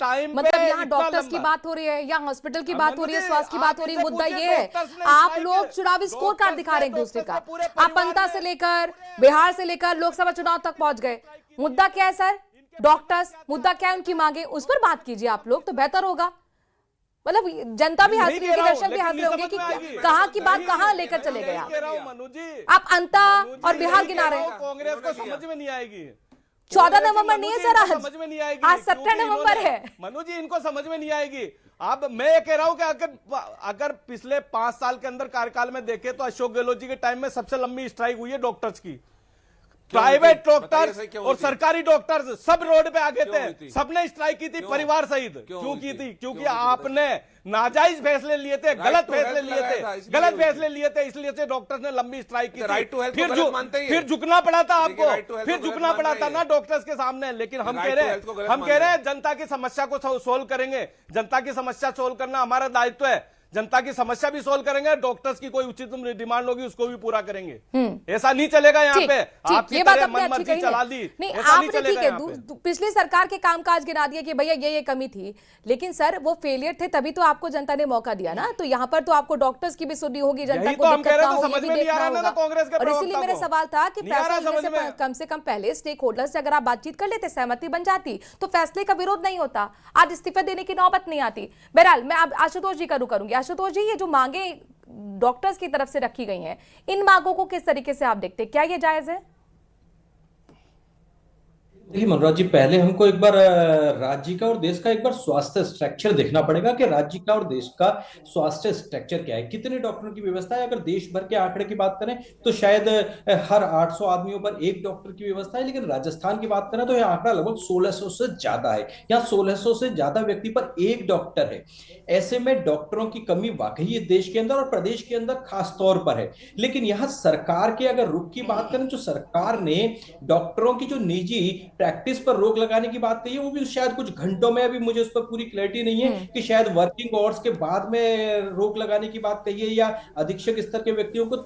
Time मतलब यहाँ doctors की बात हो रही है या हॉस्पिटल की बात हो रही है, स्वास्थ्य की बात हो रही है। मुद्दा ये है आप लोग चुनावी स्कोर कार्ड दिखा रहे हैं एक दूसरे का। आप पंता से लेकर बिहार से लेकर लोकसभा चुनाव तक पहुंच गए। मुद्दा क्या है सर? डॉक्टर्स। मुद्दा क्या है? उनकी मांगे, उस पर बात कीजिए आप लोग तो बेहतर होगा। मतलब जनता भी हंस रही होगी, दर्शक भी हंस रहे होंगे कि कहां की बात कहां लेकर चले गए आप अंता और बिहार गिना रहे हैं। कांग्रेस को समझ में नहीं आएगी। 14 नवंबर नहीं है सर, आज समझ में नहीं आएगी। आज 17 नवंबर है। मनु जी, इनको समझ में नहीं आएगी। अब मैं ये कह रहा हूं कि अगर पिछले 5 साल के अंदर कार्यकाल में देखे तो अशोक गहलोत जी के टाइम में सबसे लंबी स्ट्राइक हुई है डॉक्टर्स की। प्राइवेट डॉक्टर्स और सरकारी डॉक्टर्स सब रोड पे आ गए थे, सबने स्ट्राइक की थी परिवार सहित। क्यों की थी? क्योंकि आपने नाजायज फैसले लिए थे, गलत फैसले लिए थे, इसलिए से डॉक्टर्स ने लंबी स्ट्राइक की थी। फिर झुकना पड़ा था आपको, फिर झुकना पड़ा था ना डॉक्टर्स के सामने। लेकिन हम कह रहे हैं जनता की समस्या को सोल्व करेंगे। जनता की समस्या सोल्व करना हमारा दायित्व है। जनता की समस्या भी सोल्व करेंगे, डॉक्टर्स की कोई उचित डिमांड होगी उसको भी पूरा करेंगे। ऐसा नहीं चलेगा यहाँ पे। आपकी ये बात तरह आपने अच्छी मनमर्जी कही चला दी, नहीं, ऐसा नहीं आपने ठीक चलेगा। है पिछली सरकार के कामकाज गिना दिया कि भैया ये कमी थी, लेकिन सर वो फेलियर थे तभी तो आपको जनता ने मौका दिया ना। तो यहाँ पर तो आपको डॉक्टर्स की भी सुननी होगी, जनता को दिक्कत ना हो ये भी देखना होगा। और इसीलिए मेरा सवाल था कि फैसला लेने से कम से कम पहले स्टेक होल्डर से अगर आप बातचीत कर लेते, सहमति बन जाती तो फैसले का विरोध नहीं होता, आज इस्तीफा देने की नौबत नहीं आती। बहरहाल मैं अब आशुतोष जी का रुख करूंगी। आशुतोष जी, ये जो मांगे डॉक्टर्स की तरफ से रखी गई हैं, इन मांगों को किस तरीके से आप देखते हैं? क्या ये जायज है? देखिए मनोज जी, पहले हमको एक बार राज्य का और देश का एक बार स्वास्थ्य स्ट्रक्चर देखना पड़ेगा कि राज्य का और देश का स्वास्थ्य स्ट्रक्चर क्या है, कितने डॉक्टरों की व्यवस्था है। अगर देश भर के आंकड़े की बात करें तो शायद हर 800 आदमियों पर एक डॉक्टर की व्यवस्था है, लेकिन राजस्थान की बात करें तो यह आंकड़ा लगभग 1600 से ज्यादा है। यहाँ 1600 से ज्यादा व्यक्ति पर एक डॉक्टर है। ऐसे में डॉक्टरों की कमी वाकई है देश के अंदर और प्रदेश के अंदर खास तौर पर है। लेकिन यहाँ सरकार के अगर रुख की बात करें तो सरकार ने डॉक्टरों की जो निजी प्रैक्टिस पर रोक लगाने की बात कही है, वो भी शायद कुछ घंटों में, अभी मुझे उस पर पूरी क्लैरिटी नहीं है कि शायद वर्किंग आवर्स के बाद में रोक लगाने की बात कही है या अधीक्षक स्तर के व्यक्तियों को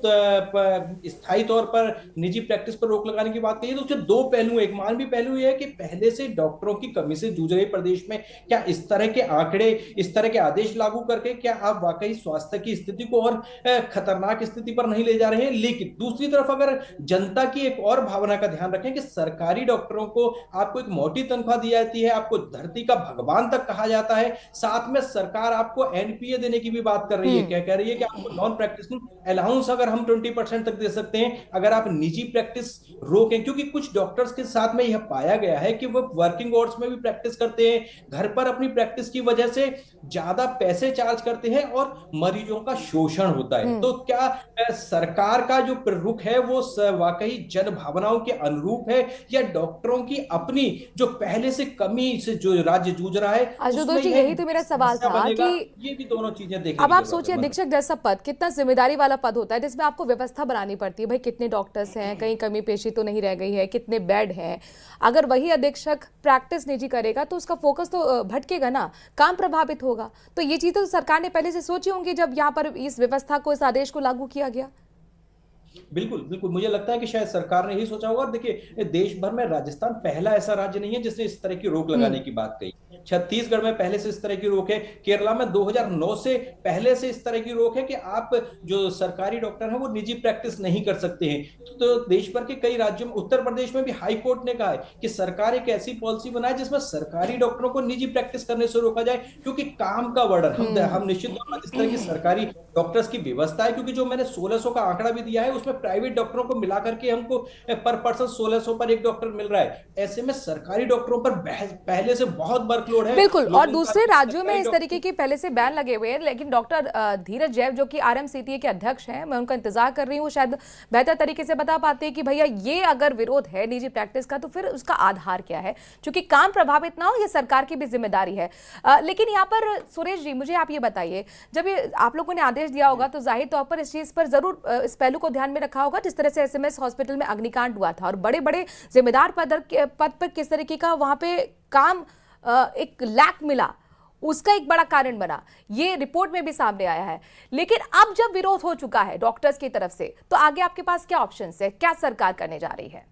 स्थायी तौर पर निजी प्रैक्टिस पर रोक लगाने की बात कही है। तो उसके दो पहलू, एक मानवीय पहलू यह है कि पहले से डॉक्टरों की कमी से जूझ रहे प्रदेश में, क्या इस तरह के आंकड़े, इस तरह के आदेश लागू करके क्या आप वाकई स्वास्थ्य की स्थिति को और खतरनाक स्थिति पर नहीं ले जा रहे हैं? लेकिन दूसरी तरफ अगर जनता की एक और भावना का ध्यान रखें कि सरकारी डॉक्टरों को आपको एक मोटी तनख्वाह दी जाती है, आपको धरती का भगवान तक कहा जाता है, साथ में सरकार आपको एनपीए देने की भी बात कर रही है। क्या कह रही है कि आपको नॉन प्रैक्टिशनर अलाउंस अगर हम 20% तक दे सकते हैं अगर आप निजी प्रैक्टिस रोकें। क्योंकि कुछ डॉक्टर्स के साथ में यह पाया गया है कि वो वर्किंग आवर्स में भी प्रैक्टिस करते हैं, घर पर अपनी प्रैक्टिस की वजह से ज्यादा पैसे चार्ज करते हैं और मरीजों का शोषण होता है। तो क्या सरकार का जो रुख है वो वाकई जन भावनाओं के अनुरूप है या डॉक्टरों की अपनी जो पहले से कमी से जो राज्य जूझ रहा है? आशुतोष जी, यही तो मेरा सवाल था कि ये भी दोनों चीजें देखने अब आप सोचिए अधीक्षक जैसा पद कितना जिम्मेदारी वाला पद होता है, जिसमें आपको व्यवस्था बनानी पड़ती है। भाई कितने डॉक्टर्स हैं, कहीं कमी पेशी तो नहीं रह गई है, कितने बेड हैं। अगर वही अधीक्षक प्रैक्टिस निजी करेगा तो उसका फोकस तो भटकेगा ना, काम प्रभावित होगा। तो ये चीजें तो सरकार ने पहले से सोची होंगी जब यहाँ पर इस व्यवस्था को, इस आदेश को लागू किया गया। बिल्कुल बिल्कुल, मुझे लगता है कि शायद सरकार ने ही सोचा होगा। देखिए देश भर में राजस्थान पहला ऐसा राज्य नहीं है जिसने इस तरह की रोक लगाने की बात कही। छत्तीसगढ़ में पहले से इस तरह की रोक है, केरला में 2009 से पहले से इस तरह की रोक है कि आप जो सरकारी डॉक्टर हैं वो निजी प्रैक्टिस नहीं कर सकते हैं। तो देश भर के कई राज्यों में, उत्तर प्रदेश में भी हाई कोर्ट ने कहा है कि सरकार एक ऐसी पॉलिसी बनाए जिसमें सरकारी डॉक्टरों को निजी प्रैक्टिस करने से रोका जाए, क्योंकि काम का वर्डन हम निश्चित तौर पर इस तरह की सरकारी डॉक्टर्स की व्यवस्था है। क्योंकि जो मैंने 1600 का आंकड़ा भी दिया है उसमें प्राइवेट डॉक्टरों को मिलाकर के हमको पर पर्सन 1600 पर एक डॉक्टर मिल रहा है। ऐसे में सरकारी डॉक्टरों पर पहले से बहुत वर्कलोड है। बिल्कुल, और दूसरे राज्यों में इस तरीके की पहले से बैन लगे हुए हैं। लेकिन डॉक्टर धीरज जैव जो कि आरएमसीटीए के अध्यक्ष हैं, मैं उनका इंतजार कर रही हूँ, शायद बेहतर तरीके से बता पाते हैं कि भैया ये अगर विरोध है निजी प्रैक्टिस का तो फिर उसका आधार क्या है, क्योंकि काम प्रभावित ना हो ये सरकार की भी जिम्मेदारी है। लेकिन यहाँ पर सुरेश जी मुझे आप ये बताइए, जब ये आप लोगों ने आदेश दिया होगा तो जाहिर तौर पर इस चीज पर जरूर इस पहलू को ध्यान में रखा होगा, जिस तरह से एसएमएस हॉस्पिटल में अग्निकांड हुआ था और बड़े बड़े जिम्मेदार पद पर किस तरीके का वहां पे काम एक लैक मिला, उसका एक बड़ा कारण बना, ये रिपोर्ट में भी सामने आया है। लेकिन अब जब विरोध हो चुका है डॉक्टर्स की तरफ से, तो आगे आपके पास क्या ऑप्शंस है, क्या सरकार करने जा रही है?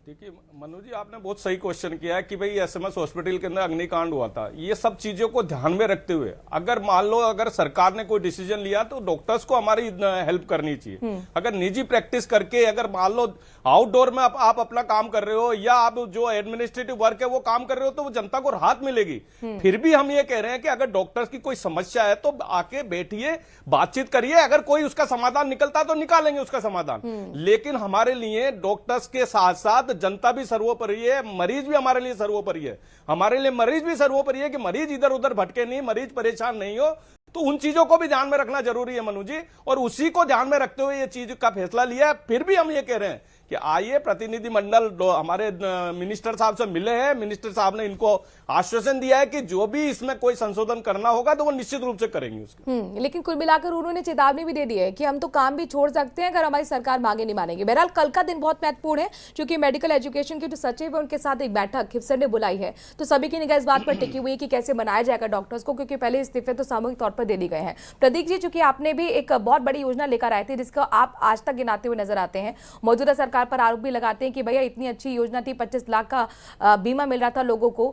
देखिए मनु जी, आपने बहुत सही क्वेश्चन किया है कि भाई एसएमएस हॉस्पिटल के अंदर अग्निकांड हुआ था। ये सब चीजों को ध्यान में रखते हुए अगर मान लो अगर सरकार ने कोई डिसीजन लिया तो डॉक्टर्स को हमारी हेल्प करनी चाहिए। अगर निजी प्रैक्टिस करके अगर मान लो आउटडोर में आप अपना काम कर रहे हो या आप जो एडमिनिस्ट्रेटिव वर्क है वो काम कर रहे हो तो वो जनता को राहत मिलेगी। फिर भी हम ये कह रहे हैं कि अगर डॉक्टर्स की कोई समस्या है तो आके बैठिए, बातचीत करिए, अगर कोई उसका समाधान निकलता है तो निकालेंगे उसका समाधान। लेकिन हमारे लिए डॉक्टर्स के साथ साथ जनता भी सर्वोपरि है, मरीज भी हमारे लिए सर्वोपरि है। हमारे लिए मरीज भी सर्वोपरि है कि मरीज इधर उधर भटके नहीं, मरीज परेशान नहीं हो। तो उन चीजों को भी ध्यान में रखना जरूरी है मनु जी, और उसी को ध्यान में रखते हुए ये चीज का फैसला लिया है। फिर भी हम ये कह रहे हैं कि आइए, प्रतिनिधिमंडल हमारे मिनिस्टर साहब से मिले हैं, मिनिस्टर साहब ने इनको आश्वासन दिया है कि जो भी इसमें कोई संशोधन करना होगा तो वो निश्चित रूप से करेंगे उसके। लेकिन कुल मिलाकर उन्होंने चेतावनी भी दे दी है कि हम तो काम भी छोड़ सकते हैं अगर हमारी सरकार मांगे नहीं मानेगी। बहरहाल कल का दिन बहुत महत्वपूर्ण है, क्योंकि मेडिकल एजुकेशन के जो सचिव है उनके साथ एक बैठक खिफसर ने बुलाई है। तो सभी की निगाह इस बात पर टिकी हुई है कि कैसे बनाया जाएगा डॉक्टर्स को, क्योंकि पहले इस्तीफे तो सामूहिक तौर पर दे दिए गए हैं। प्रदीप जी, चूंकि आपने भी एक बहुत बड़ी योजना लेकर आए थे जिसका आप आज तक गिनाते हुए नजर आते हैं, मौजूदा सरकार पर आरोप भी लगाते हैं कि भैया इतनी अच्छी योजना थी, 25 लाख का बीमा मिल रहा था लोगों को,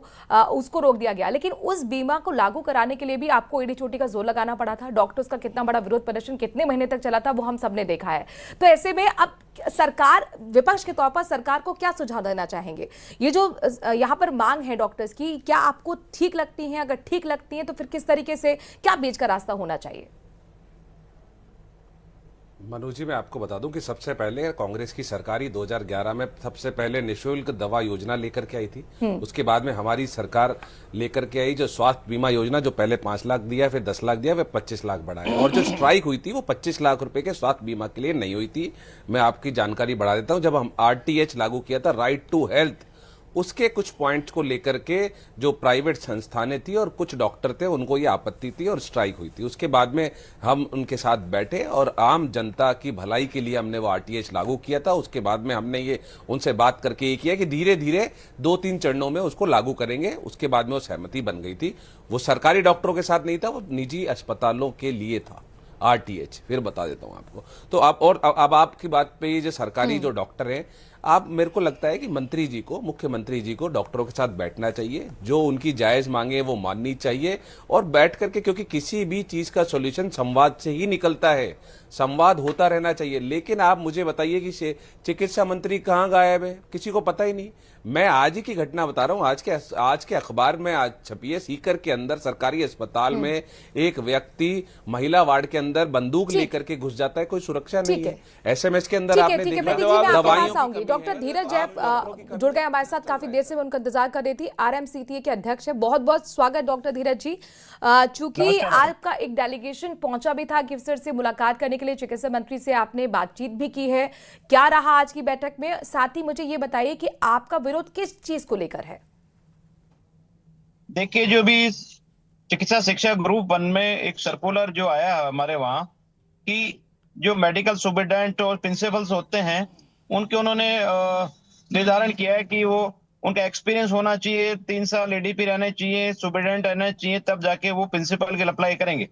उसको रोक दिया गया। लेकिन उस बीमा को लागू कराने के लिए भी आपको एड़ी चोटी का जोर लगाना पड़ा था। डॉक्टर्स का कितना बड़ा विरोध प्रदर्शन कितने महीने तक चला था वो हम सबने देखा है। तो ऐसे में अब सरकार, विपक्ष के तौर पर सरकार को क्या सुझाव देना चाहेंगे? ये जो यहाँ पर मांग है डॉक्टर्स की, क्या आपको ठीक लगती है? अगर ठीक लगती है तो फिर किस तरीके से, क्या बीच का रास्ता होना चाहिए? मनु जी, मैं आपको बता दूं कि सबसे पहले कांग्रेस की सरकार ही 2011 में सबसे पहले निःशुल्क दवा योजना लेकर के आई थी। उसके बाद में हमारी सरकार लेकर के आई जो स्वास्थ्य बीमा योजना, जो पहले 5 लाख दिया, फिर 10 लाख दिया, फिर 25 लाख बढ़ाया। और जो स्ट्राइक हुई थी वो 25 लाख रुपए के स्वास्थ्य बीमा के लिए नहीं हुई थी। मैं आपकी जानकारी बढ़ा देता हूं, जब हम RTH लागू किया था, राइट टू हेल्थ, उसके कुछ पॉइंट्स को लेकर के जो प्राइवेट संस्थानें थी और कुछ डॉक्टर थे उनको ये आपत्ति थी और स्ट्राइक हुई थी। उसके बाद में हम उनके साथ बैठे और आम जनता की भलाई के लिए हमने वो RTH लागू किया था। उसके बाद में हमने ये उनसे बात करके ये किया कि धीरे धीरे 2-3 चरणों में उसको लागू करेंगे। उसके बाद में वो सहमति बन गई थी। वो सरकारी डॉक्टरों के साथ नहीं था, वो निजी अस्पतालों के लिए था RTH। फिर बता देता हूं आपको। तो अब आपकी बात पे ये जो सरकारी जो डॉक्टर हैं, आप, मेरे को लगता है कि मंत्री जी को, मुख्यमंत्री जी को डॉक्टरों के साथ बैठना चाहिए, जो उनकी जायज मांगे वो माननी चाहिए, और बैठ करके, क्योंकि किसी भी चीज का सॉल्यूशन संवाद से ही निकलता है, संवाद होता रहना चाहिए। लेकिन आप मुझे बताइए कि चिकित्सा मंत्री कहाँ गायब है, किसी को पता ही नहीं। मैं आज ही की घटना बता रहा हूं, आज के अखबार में आज छपी है, सीकर के अंदर सरकारी अस्पताल में एक व्यक्ति महिला वार्ड के अंदर बंदूक लेकर के घुस जाता है, कोई सुरक्षा नहीं है। SMS के अंदर आपने देखा, दवाइयों। डॉक्टर धीरज जैफ जुड़ गए हमारे साथ, काफी देर से मैं उनका इंतजार कर रही थी। RMCTA के अध्यक्ष है। बहुत बहुत स्वागत डॉक्टर धीरज जी। चूंकि आपका एक डेलीगेशन पहुंचा भी था खिफसर से मुलाकात करने के लिए, चिकित्सा मंत्री से आपने बातचीत भी की है, क्या रहा आज की बैठक में? साथ ही मुझे ये बताइए कि आपका विरोध किस चीज को लेकर है? देखिए, जो भी चिकित्सा शिक्षा ग्रुप 1 में एक सर्कुलर जो आया हमारे वहां, कि जो मेडिकल सुपरिटेंडेंट और प्रिंसिपल्स होते हैं उनके उन्होंने निर्धारण किया है कि वो, उनका एक्सपीरियंस होना चाहिए, 3 साल ADP रहने चाहिए, सुपरिटेंडेंट रहना चाहिए, तब जाके वो प्रिंसिपल के लिए अप्लाई करेंगे।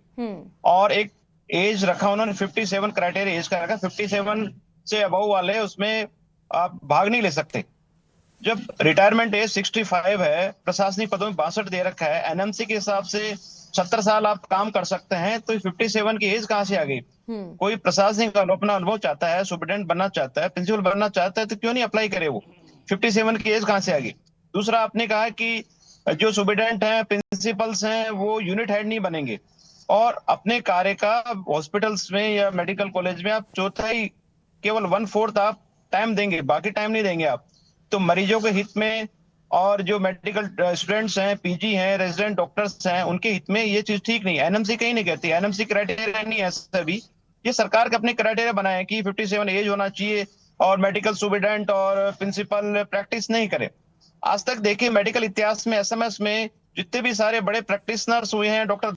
और एक एज रखा उन्होंने, 57 क्राइटेरिया एज का रखा। 57 से अबव वाले उसमें आप भाग नहीं ले सकते। जब रिटायरमेंट एज 65 है, प्रशासनिक पदों में 62 दे रखा है, NMC के हिसाब से 70 साल आप काम कर सकते हैं, तो 57 की एज कहां से आ गई? कोई प्रशासनिक अपना अनुभव चाहता है, सुपरिटेंडेंट बनना चाहता है, प्रिंसिपल बनना चाहता है, तो क्यों नहीं अप्लाई करे? वो 57 की एज कहां से आ गई? दूसरा, आपने कहा कि जो सुपरिटेंडेंट हैं, प्रिंसिपल्स हैं, वो यूनिट हेड नहीं बनेंगे, और अपने कार्य का हॉस्पिटल्स में या मेडिकल कॉलेज में आप चौथाई, केवल 1/4 आप टाइम देंगे, बाकी टाइम नहीं देंगे आप। तो मरीजों के हित में और जो मेडिकल स्टूडेंट्स हैं, PG हैं, रेजिडेंट डॉक्टर्स हैं, उनके हित में ये चीज ठीक नहीं है। NMC कहीं नहीं कहती, NMC क्राइटेरिया नहीं है सभी, ये सरकार के अपने क्राइटेरिया बनाए कि 57 एज होना चाहिए और मेडिकल सुपरिटेंडेंट और प्रिंसिपल प्रैक्टिस नहीं करे। आज तक देखिए, मेडिकल इतिहास में SMS में जितने भी सारे बड़े प्रैक्टिशनर्स हुए हैं, डॉक्टर